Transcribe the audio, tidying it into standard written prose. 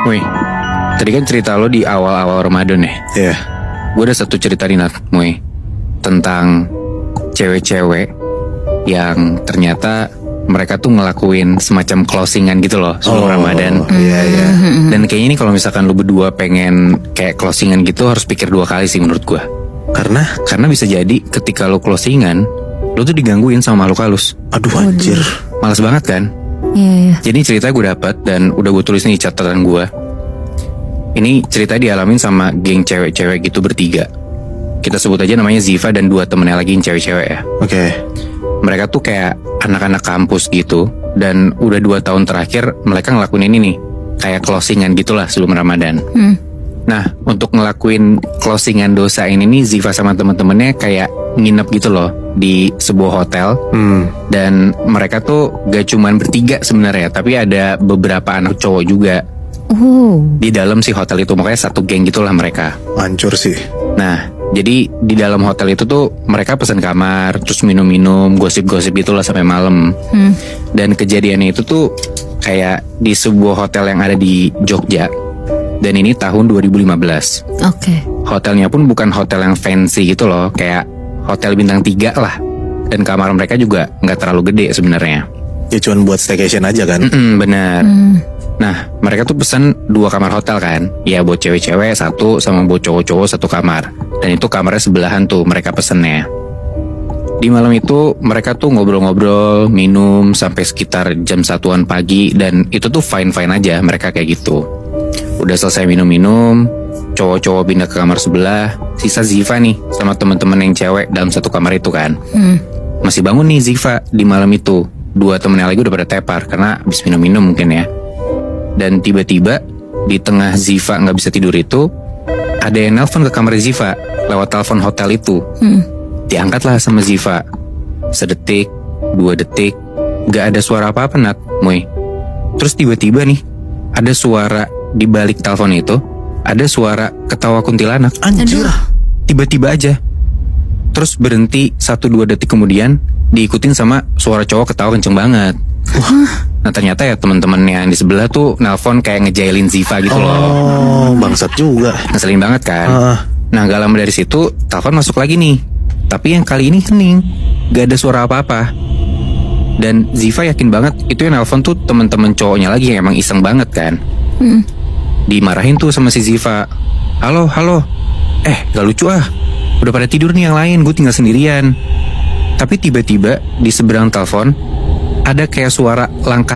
Wih, tadi kan cerita lo di awal-awal Ramadan ya? Iya. Gue ada satu cerita nih Nat, Moy, tentang cewek-cewek yang ternyata mereka tuh ngelakuin semacam closingan gitu loh sebelum Ramadan. Iya, iya. Dan kayaknya ini kalau misalkan lo berdua pengen kayak closingan gitu harus pikir 2 kali sih menurut gue. Karena bisa jadi ketika lo closingan, lo tuh digangguin sama makhluk halus. Aduh anjir. Males banget kan? Iya. Jadi cerita gue dapat dan udah gue tulis nih di catatan gue. Ini cerita dialamin sama geng cewek-cewek gitu bertiga. Kita sebut aja namanya Ziva dan 2 temennya lagi yang cewek-cewek ya. Oke. Mereka tuh kayak anak-anak kampus gitu. Dan udah 2 tahun terakhir mereka ngelakuin ini nih, kayak closingan gitulah sebelum Ramadan. Nah, untuk ngelakuin closingan dosa ini nih, Ziva sama temen-temennya kayak nginep gitu loh di sebuah hotel. Dan mereka tuh gak cuman bertiga sebenarnya, tapi ada beberapa anak cowok juga di dalam si hotel itu. Makanya satu geng gitulah mereka. Hancur sih. Nah, jadi di dalam hotel itu tuh mereka pesan kamar, terus minum-minum, gosip-gosip gitulah sampai malam. Dan kejadiannya itu tuh kayak di sebuah hotel yang ada di Jogja. Dan ini tahun 2015. Oke. Hotelnya pun bukan hotel yang fancy gitu loh, kayak hotel bintang 3 lah. Dan kamar mereka juga nggak terlalu gede sebenarnya. Ya cuman buat staycation aja kan. Bener. Nah, mereka tuh pesan 2 kamar hotel kan. Ya buat cewek-cewek 1, sama buat cowok-cowok 1 kamar. Dan itu kamarnya sebelahan tuh mereka pesennya. Di malam itu mereka tuh ngobrol-ngobrol, minum sampai sekitar jam 1-an pagi. Dan itu tuh fine-fine aja mereka kayak gitu. Udah selesai minum-minum, cowok-cowok pindah ke kamar sebelah. Sisa Ziva nih sama teman-teman yang cewek dalam 1 kamar itu kan. Masih bangun nih Ziva di malam itu. 2 temennya lagi udah pada tepar karena habis minum-minum mungkin ya. Dan tiba-tiba di tengah Ziva gak bisa tidur itu, ada yang nelpon ke kamar Ziva lewat telepon hotel itu. Diangkatlah sama Ziva. Sedetik, 2 detik, gak ada suara apa-apa Nat, Moy. Terus tiba-tiba nih, ada suara di balik telepon itu, ada suara ketawa kuntilanak. Anjir. Tiba-tiba aja. Terus berhenti 1-2 detik kemudian diikutin sama suara cowok ketawa kenceng banget. Nah ternyata ya teman-temannya yang di sebelah tuh nelpon kayak ngejailin Ziva gitu loh. Oh, bangsat juga. Ngeselin banget kan. Nah gak lama dari situ telepon masuk lagi nih. Tapi yang kali ini hening, gak ada suara apa-apa. Dan Ziva yakin banget itu yang nelpon tuh teman-teman cowoknya lagi yang emang iseng banget kan. Dimarahin tuh sama si Ziva. Halo, gak lucu ah. Udah pada tidur nih yang lain, gue tinggal sendirian. Tapi tiba-tiba di seberang telepon ada kayak suara langkah